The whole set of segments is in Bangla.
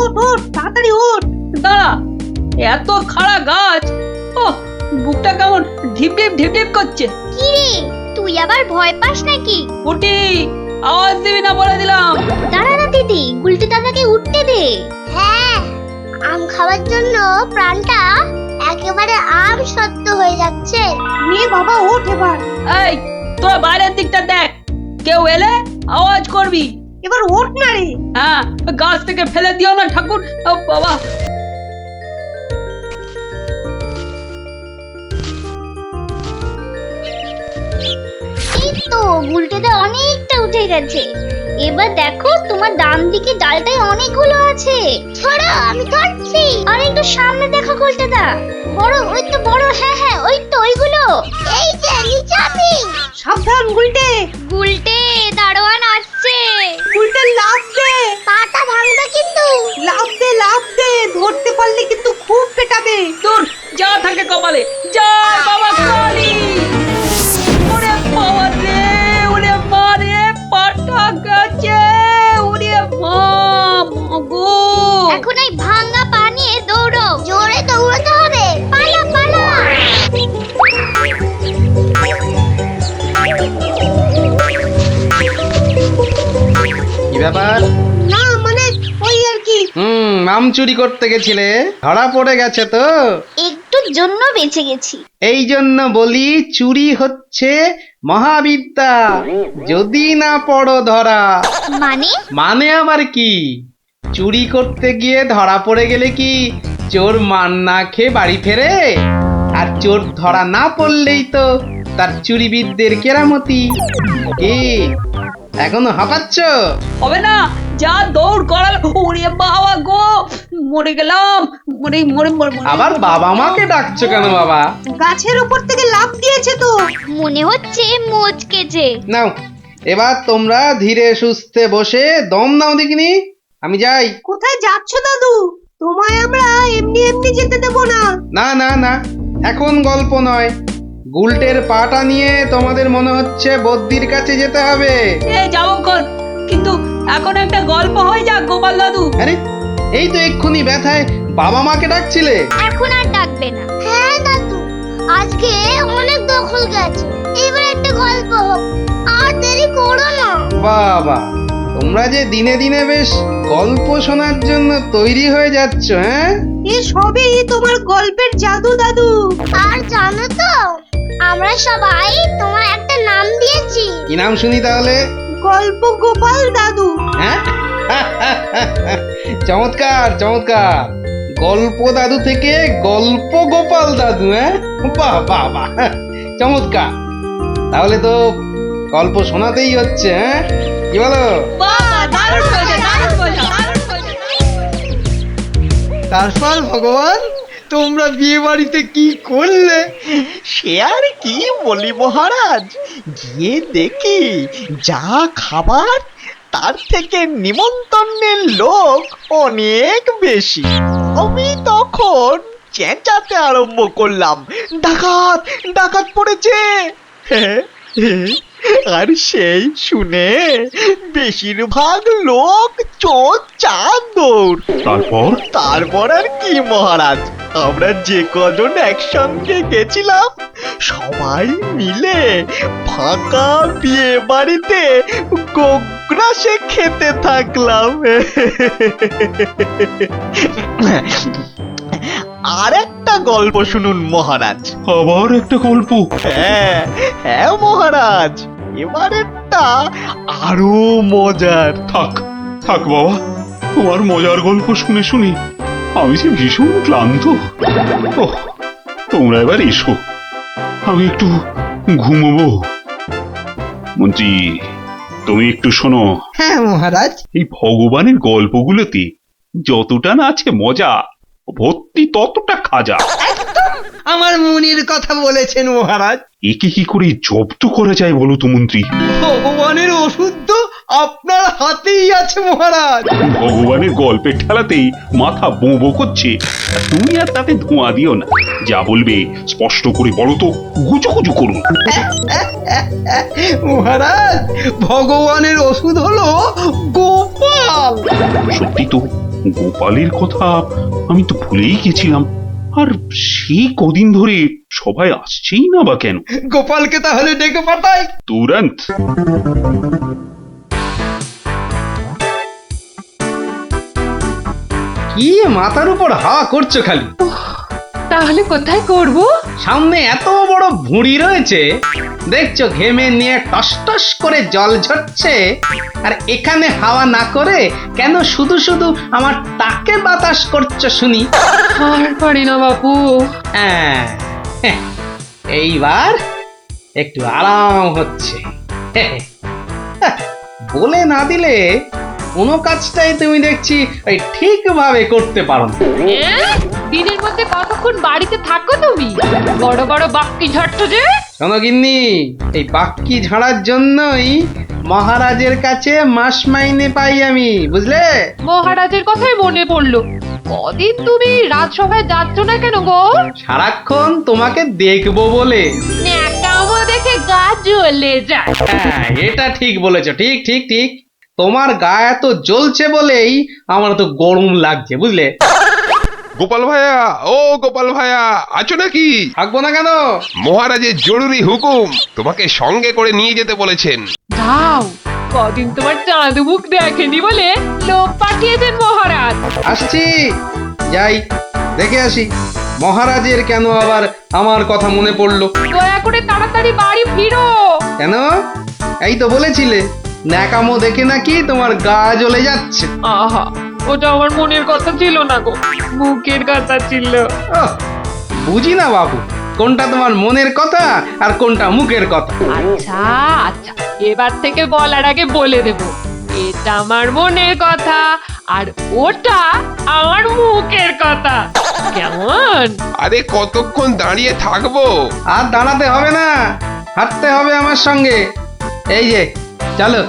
ওঠ ওঠ তাড়াতাড়ি ওঠ। দাঁড়া, এত খাড়া গাছ, ও বুকটা কেমন ঢিপ ঢিপ ঢিপ ঢিপ করছে। কি রে, তুই আবার ভয় পাস নাকি? উঠি, আওয়াজ দিবি না বলে দিলাম। দাঁড়া না দিদি, গুলটি দাদাকে উঠতে দে। হ্যাঁ, আম খাওয়ার জন্য প্রাণটা একেবারে আম সত্য হয়ে যাচ্ছে। নে বাবা ওঠ এবার। এই, তোরা বাইরের দিকটা দেখ, কেউ এলে আওয়াজ করবি। এবার ওঠ না রে। হ্যাঁ, গাছ থেকে ফেলে দিও না ঠাকুর। ও বাবা, এই তো গুলটিতে অনেকটা উঠে গেছে। এবার দেখো তোমার ডান দিকে ডালটায় অনেকগুলো আছে। ছড়া, আমি ধরছি। আর একটু সামনে দেখো গুলটিদা, বড়, ওই তো বড়। হ্যাঁ হ্যাঁ, ওই তো ওইগুলো। এই যে নিচে আমি। সাবধান গুলটে। গুলটে, দারোয়ান আসছে। গুলটে লাফ দে। পাটা ভাঙবে কিন্তু। লাফ দে লাফ দে, ধরতে পারলে কিন্তু খুব পেটাবে। দূর যা থাকে কপালে। জয় বাবা কালী। ওরে বাবা রে, ওরে মা রে, পাটা গেছে। ওরে মা, মাগো। এখন এই ভাঙা পা নিয়ে দৌড়ো। জোরে দৌড়াতে হবে। পালা পালা। কি ব্যাপার? না মানে ওই আর কি। আম চুরি করতে গেছিলে, ধরা পড়ে গেছে তো। একটুর জন্য বেঁচে গেছি। এই জন্য বলি, চুরি হচ্ছে মহাবিদ্যা, যদি না পড়ো ধরা। মানে? মানে আবার কি? চুরি করতে গিয়ে ধরা পড়ে গেলে কি চোর মান না খেয়ে বাড়ি ফেরে? আর চোর ধরা না পড়লেই তো তার চুরিবিদদের কেরামতি। কি এখনো হাঁপাচ্ছ? হবে না, যা দৌড় করাল। ওরে বাবা গো, মরে গেলাম। মরে মরে মরে মরে। আবার বাবা মাকে ডাকছো কেন বাবা? গাছের উপর থেকে লাফ দিয়েছে তো। মনে হচ্ছে মচকেছে। নাও, এবার তোমরা ধীরে সুস্থে বসে দম নাও দেখিনি। আমি যাই। কোথায় যাচ্ছ দাদু? তোমায় আমরা এমনি এমনি যেতে দেব না। না না না, এখন গল্প নয়। গুলটের পাটা নিয়ে তোমাদের মনে হচ্ছে বদ্যির কাছে যেতে হবে। এ যাবক্ষণ, কিন্তু এখন একটা গল্প হয়ে যাক গোপাল দাদু। আরে, এই তো এক্ষুনি ব্যথায় বাবা মাকে ডাকছিলে। এখন আর ডাকবে না। হ্যাঁ দাদু, আজকে অনেক দখল গেছে। এবার একটা গল্প হোক, আর দেরি করো না। বাবা, তোমরা যে দিনে দিনে বেশ গল্প শোনার জন্য তৈরি হয়ে যাচ্ছ। হ্যাঁ, এ সবই তোমার গল্পের জাদু দাদু। আর জানো তো, আমরা সবাই তোমার একটা নাম দিয়েছি। কি নাম শুনি তাহলে? গল্প গোপাল দাদু। হ্যাঁ, চমৎকার চমৎকার। গল্প দাদু থেকে গল্প গোপাল দাদু। হ্যাঁ, বাহ বাহ বাহ, চমৎকার। তাহলে তো গল্প শোনাতেই হচ্ছে। হ্যাঁ, কি বলো? বাহ, দারুণ হয়েছে, দারুণ হয়েছে, দারুণ হয়েছে। তারপর ভগবান, তোমরা বিয়ে বাড়িতে কি করলে? সে আর কি বলি মহারাজ, গিয়ে দেখি যা খাবার তার থেকে নিমন্ত্রণের লোক অনেক বেশি। আমি তখন চেঁচাতে আরম্ভ করলাম, ডাকাত ডাকাত পড়েছে। আর সেই শুনে বেশিরভাগ লোক চোর চাঁদ দৌড়। তারপর আর কি মহারাজ, আমরা যে কজন একসঙ্গে গেছিলাম সবাই মিলে ফাঁকা বিয়ে বাড়িতে গোগ্রাসে খেতে থাকলাম। আর একটা গল্প শুনুন মহারাজ। আবার একটা গল্প? হ্যাঁ হ্যাঁ মহারাজ, এবারেরটা আরো মজার। থাক থাক বাবা, তোমার মজার গল্প শুনে শুনে আমি যে ভীষণ ক্লান্ত। ওহ, তোমরা এবার এসো, আমি একটু ঘুমোবো। মন্ত্রী, তুমি একটু শোনো। হ্যাঁ মহারাজ। এই ভগবানের গল্পগুলোতে যতটা না আছে মজা, ভর্তি ততটা খাজা। আমার মনের কথা বলেছেন মহারাজ। একে কি করে জব্দ করা যায় বলো তো মন্ত্রী? ভগবানের ওষুধ তো আপনার হাতেই আছে মহারাজ। ভগবানের গল্পের ঠেলাতেই মাথা বো বো করছে, আর তুমি আর তাতে ধোঁয়া দিও না। যা বলবে স্পষ্ট করে বলো তো, গুজুগুজু করুন। মহারাজ, ভগবানের ওষুধ হলো গোপাল। সত্যি তো, গোপালের কথা আমি তো ভুলেই গেছিলাম। আর সেই কদিন ধরে সবাই আসছেই না বা কেন? গোপালকে তাহলে ডেকে পাঠাই। তুরন্ত। কি মাথার উপর হাওয়া করছো খালি? তাহলে কোথায় করব? সামনে এত বড় ভুঁড়ি রয়েছে, দেখছো ঘেমে নিয়ে টস টস করে জল ঝরছে, আর এখানে হাওয়া না করে কেন শুধু শুধু আমার তাকে বাতাস করছো শুনি? আর পারি না বাপু। হ্যাঁ, এইবার একটু আরাম হচ্ছে। বলে না দিলে কোনো কাজটাই তুমি দেখছি ওই ঠিকভাবে করতে পারো না। দিনের মধ্যে কতক্ষণ বাড়িতে থাকো তুমি? বড় বড় বাক্কি ঝাড়ছো যে। শোনো গিন্নি, এই বাক্কি ঝাড়ার জন্যই মহারাজের কাছে মাস মাইনে পাই আমি, বুঝলে? মহারাজের কথাই মনে পড়লো। কদিন তুমি রাজসভায় যাচ্ছ না কেন গো? সারাক্ষণ তোমাকে দেখবো বলে। ন্যাকামো দেখে গা জ্বলে যায়। হ্যাঁ, এটা ঠিক বলেছো, ঠিক ঠিক ঠিক। তোমার গা এত জ্বলছে বলেই আমার তো গরম লাগছে, বুঝলে? গোপাল ভাইয়া, ও গোপাল ভাইয়া, আছো নাকি? থাকবো না কেন? মহারাজের জরুরি হুকুম, তোমাকে সঙ্গে করে নিয়ে যেতে বলেছেন। যাও, কদিন তোমার চাঁদ মুখ দেখেনি বলে লোক পাঠিয়েছেন মহারাজ। আসছি, যাই দেখে আসি মহারাজের কেন আবার আমার কথা মনে পড়লো। দয়া করে তাড়াতাড়ি বাড়ি ফিরো। কেন? এই তো বলেছিলে ন্যাকামো দেখে নাকি তোমার গা জ্বলে যাচ্ছে। আহা, ওটা আমার মনের কথা ছিল না গো, মুখের কথা ছিল। ওহ, বুঝি না বাবু, কোনটা তোমার মনের কথা আর কোনটা মুখের কথা। আচ্ছা আচ্ছা, এবার থেকে বলার আগে বলে দেব, এটা আমার মনের কথা আর ওটা আমার মুখের কথা। কেমন? আরে কতক্ষণ দাঁড়িয়ে থাকবো? আর দাঁড়াতে হবে না, হাঁটতে হবে আমার সঙ্গে। এই যে চলো।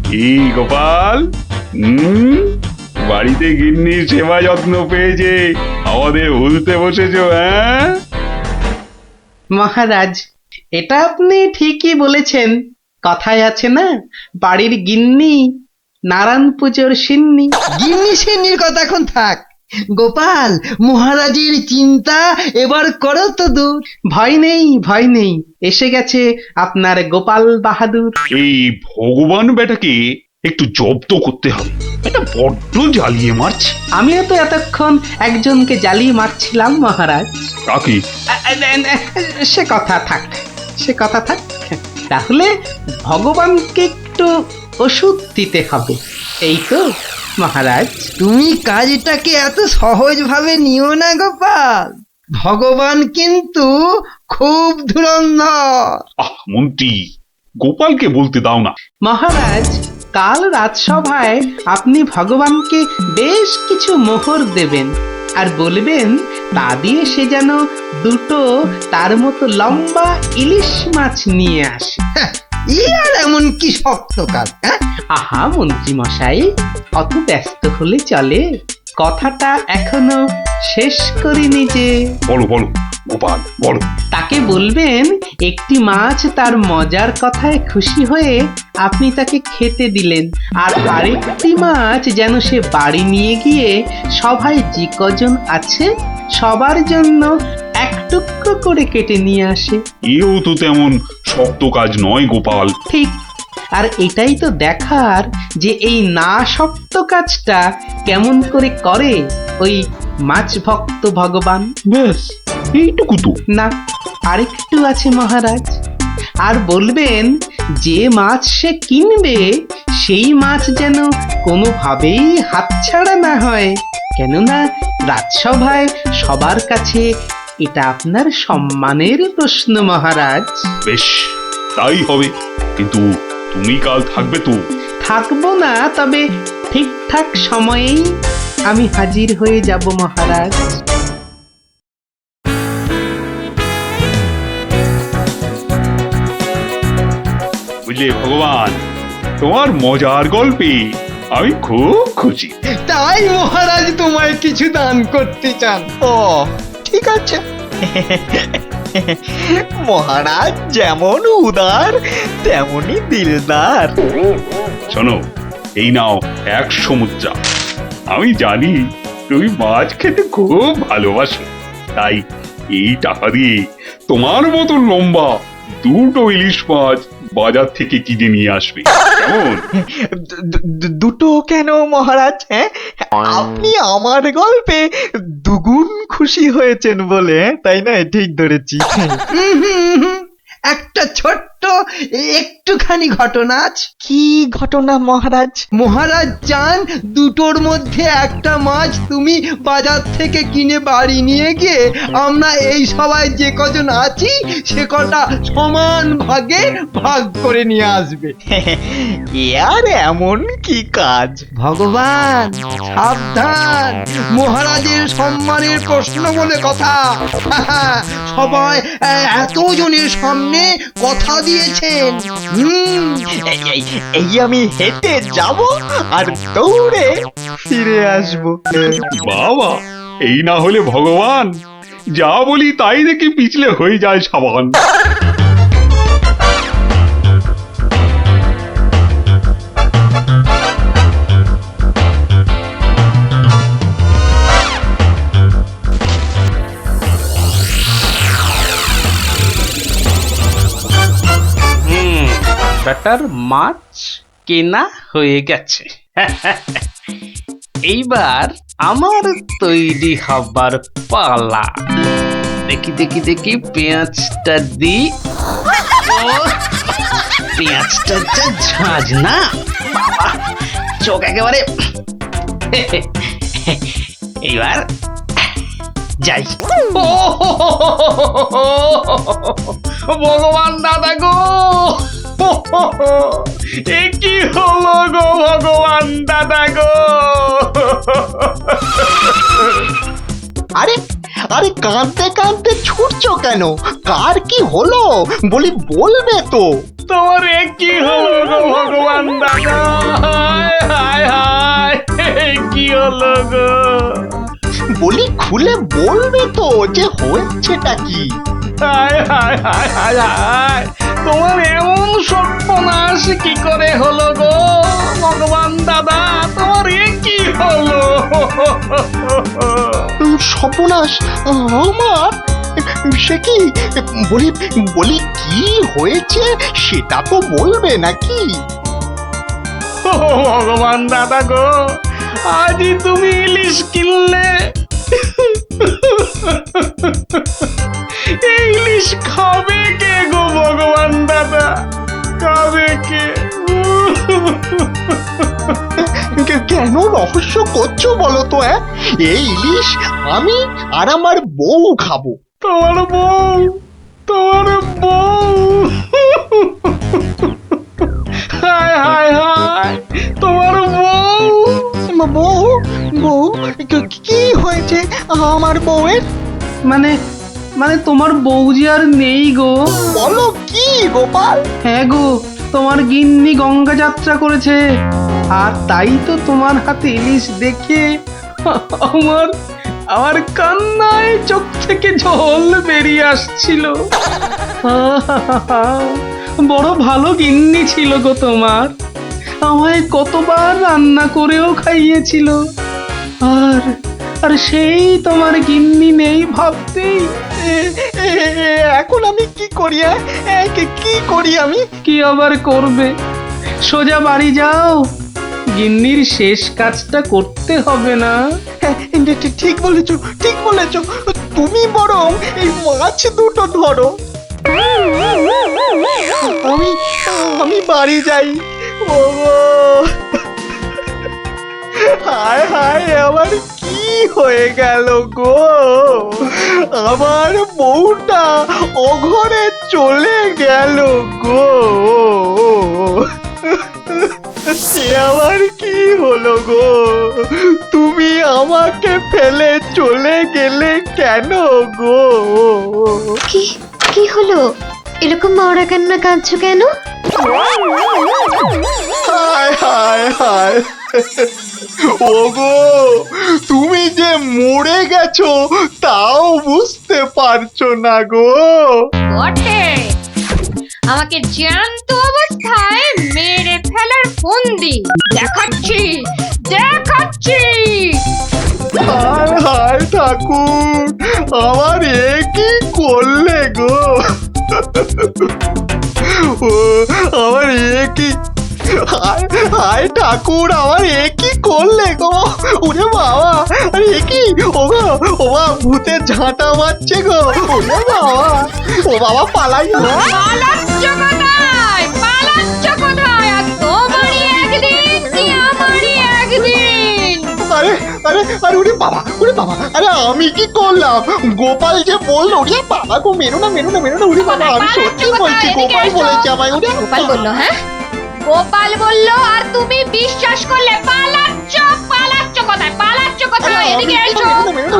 কি গোপাল, বাড়িতে গিন্নির সেবা যত্ন পেয়েছে আমাদের ভুলতে বসেছো? হ্যাঁ মহারাজ, এটা আপনি ঠিকই বলেছেন। কথায় আছে না, বাড়ির গিন্নি নারায়ণ পুজোর সিন্নি। গিন্নি সিন্নির কথা এখন থাক। গোপাল, মহারাজের চিন্তা এবার করো তো দূর। ভয় নেই, ভয় নেই, এসে গেছে আপনার গোপাল বাহাদুর। এই ভগবান বেটাকে একটু জব্দ করতে হবে, এটা বড্ড জ্বালিয়ে মারছে। আমিও তো এতক্ষণ একজনকে জ্বালিয়ে মারছিলাম মহারাজ। কাকে? সে কথা থাক, সে কথা থাক। তাহলে ভগবানকে একটু ওষুধ দিতে হবে, এই তো মহারাজ। তুমি কাজটাকে এত সহজভাবে নিও না গোপাল, ভগবান কিন্তু খুব ধুরন্ধর। মন্ত্রী, গোপালকে বলতে দাও না। মহারাজ, কাল রাজসভায় আপনি ভগবানকে বেশ কিছু মোহর দেবেন আর বলবেন তা দিয়ে সে যেন দুটো তার মতো লম্বা ইলিশ মাছ নিয়ে আসে। ই আর এমন কি শক্ত কাজ? আহা মন্ত্রী মশাই, অত ব্যস্ত হলে চলে? কথাটা এখনো শেষ করিনি যে। বলো বলো গোপাল, বলো। তাকে বলবেন একটি মাছ তার মজার কথায় খুশি হয়ে আপনি তাকে খেতে দিলেন, আর আরেকটি মাছ যেন সে বাড়ি নিয়ে গিয়ে সবাই যে কজন আছে সবার জন্য এক টুকরো করে কেটে নিয়ে আসে। এও তো তেমন শক্ত কাজ নয় গোপাল। ঠিক, আর এটাই তো দেখার যে এই না শক্ত কাজটা কেমন করে করে ওই মাছ ভক্ত ভগবান। ব্যাস এইটুকু তো? না, আরেকটু আছে মহারাজ। আর বলবেন যে মাছ সে কিনবে সেই মাছ যেন কোনোভাবেই হাতছাড়া না হয়, কেননা রাজসভায় সবার কাছে এটা আপনার সম্মানের প্রশ্ন মহারাজ। বেশ, তাই হবে, কিন্তু তুমি কাল থাকবে তো? থাকবো না, তবে ঠিকঠাক সময়েই আমি হাজির হয়ে যাব মহারাজ। বুঝলে ভগবান, তোমার মজার গল্পে আমি খুব খুশি। তাই মহারাজ তোমায় কিছু দান করতে চান। ও ঠিক আছে, মহারাজ যেমন উদার তেমনি দিলদার। শোনো, এই নাও 100 মুদ্রা। আমি জানি তুমি মাছ খেতে খুব ভালোবাসো, তাই এই টাকা দিয়ে তোমার মতো লম্বা 2টো ইলিশ মাছ বাজার থেকে কিনে নিয়ে আসবে, কেমন? দুটো কেন মহারাজ? হ্যাঁ, আপনি আমার গল্পে দুগুণ খুশি হয়েছেন বলে, তাই না? ঠিক ধরেছি। একটা ছোট্ট একটুখানি ঘটনা আছে। কি ঘটনা মহারাজ? মহারাজ চান দুটোর মধ্যে একটা মাছ তুমি বাজার থেকে কিনে বাড়ি নিয়ে গিয়ে আমরা এই সবাই যে কজন আছি সে কটা সমান ভাগে ভাগ করে নিয়ে আসবে। এ আর এমন কি কাজ? ভগবান সাবধান, মহারাজের সম্মানের প্রশ্ন বলে কথা। সবাই এতজনের সামনে কথা দিয়েছেন। এই আমি হেঁটে যাব আর দৌড়ে ফিরে আসবো। বাবা, এই না হলে ভগবান, যা বলি তাই দেখি পিছলে হয়ে যায় সাবান। ব্যাটার মাছ কেনা হয়ে গেছে। এইবার আমার তৈরি হবার পালা। দেখি দেখি দেখি পেঁয়াজটা দি। পেঁয়াজটা যা ঝাঁজ না, বাবা, চোখ একেবারে। এইবার যাই। ভগবান দাদা গো, এ কি হলো গো ভগবান দাদা গো! আরে আরে, কাঁদতে কাঁদতে ছুটছো কেন? কার কি হলো বলি, বলবে তো? তোমার এ কি হলো গো ভগবান দাদা! হায় হায় হায়, কি হলো গো? বলি খুলে বলবে তো যে হয়েছেটা কি? হায় হায় হায় হায় হায়, তোমার এমন সর্বনাশ কি করে হলো গো ভগবান দাদা! তোমার এ কি হলো? সর্বনাশ আমার? সে কি? বলি বলি কি হয়েছে সেটা তো বলবে নাকি? ও ভগবান দাদা গো, আজই তুমি ইলিশ কিনলে। এই ইলিশ খাবে কে গো ভগবান দাদা? খাবে কে? কেন রহস্য করছো বলো তো? এই ইলিশ আমি আর আমার বউ খাবো। তোমার বউ? তোমার বউ? হায় হায় হায়, তোমার বউ? বউ? বউ? কি হয়েছে আমার বউয়ের? মানে মানে তোমার বউ যে আর নেই গো। বলো কি গোপাল? হ্যাঁ গো, তোমার গিন্নি গঙ্গা যাত্রা করেছে, আর তাই তো তোমার হাতে ইলিশ দেখে আমার আমার কান্নায় চোখ থেকে জল বেরিয়ে আসছিল। বড় ভালো গিন্নি ছিল গো তোমার, আমায় কতবার রান্না করেও খাইয়েছিল। আর আর সেই তোমার গিন্নি নেই ভাবতেই এখন আমি কি করি? কি করি আমি? কি আবার করবে? সোজা বাড়ি যাও, গিন্নির শেষ কাজটা করতে হবে না? ঠিক বলেছো, ঠিক বলেছো। তুমি বরং এই মাছ দুটো ধরো, আমি আমি বাড়ি যাই। ও হায় হায়, আমার কি হয়ে গেল গো? আমার বউটা অঘরে চলে গেল গো। সে আবার কি হলো গো? তুমি আমাকে ফেলে চলে গেলে কেন গো? কি কি হলো? এরকম মরা কান্না কাঁদছো কেন? হায় হায় হায়, ওগো, তুমি যে মরে গেছো তাও বুঝতে পারছো না গো। বটে, আমাকে জ্যান্ত অবস্থায় মেরে ফেলার ফন্দি দেখাচ্ছি দেখাচ্ছি। হায় হায় ঠাকুর, আমার এ কি করলে গো? ও আমার এ কি, হায় হায় ঠাকুর, আমার এ কি করলে গো? ওরে বাবা, আরে এ কি? ও গো, ও বাবা, ভূতের ঝাঁটা মারছে গো। ওরে বাবা, ও বাবা, পালাই গো। পালাচ্ছ কোথায়? পালাচ্ছ কোথায়? আর তোমারই একদিন কি আমারই একদিন। আরে আরে আরে, ওরে বাবা, ওরে বাবা, আরে আমি কি করলাম? গোপাল যে বললো, ওরে বাবা গো, মেরো না মেরো না মেরো না, ওরে বাবা, আমি সত্যি বলছি, গোপাল বলেছে আমায়। ওরে গোপাল বললো? হ্যাঁ, গোপাল বললো আর তুমি বিশ্বাস করলে? পালাচ্ছ পালাচ্ছ কোথায়? পালাচ্ছ কোথায়? এদিকে এসো,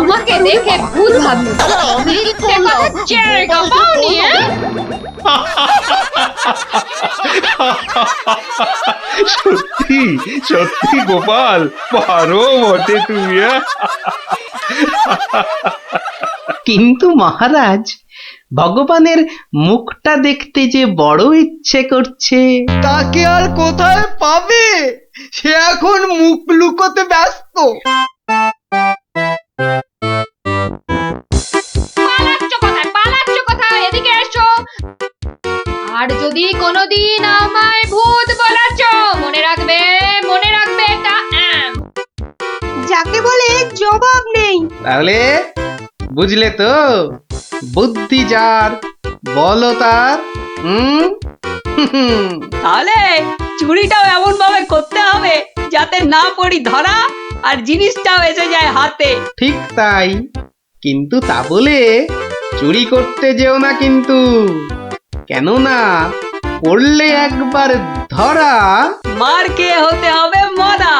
আমাকে দেখে ভূত ভাবলো। মিথ্যে কথা জায়গা পাওনি? সত্যি সত্যি গোপাল, পারো বটে তুমি। কিন্তু মহারাজ, ভগবানের মুখটা দেখতে যে বড় ইচ্ছে করছে। তাকে আর কোথায় পাবে? সে এখন মুখ লুকোতে ব্যস্ত। পালাচ্ছ কোথায়? পালাচ্ছ কোথায়? এদিকে এসো। আর যদি কোনোদিন আমায় ভূত বলেছ, মনে রাখবে, মনে রাখবে এটা যাকে বলে জবাব নেই। তাহলে বুঝলে তো, বুদ্ধি যার, বলো তার। তাহলে চুরিটাও এমন ভাবে করতে হবে যাতে না পড়ি ধরা আর জিনিসটাও এসে যায় হাতে। ঠিক তাই, কিন্তু তা বলে চুরি করতে যেও না কিন্তু, কেননা পড়লে একবার ধরা। মার খেয়ে হতে হবে মরা।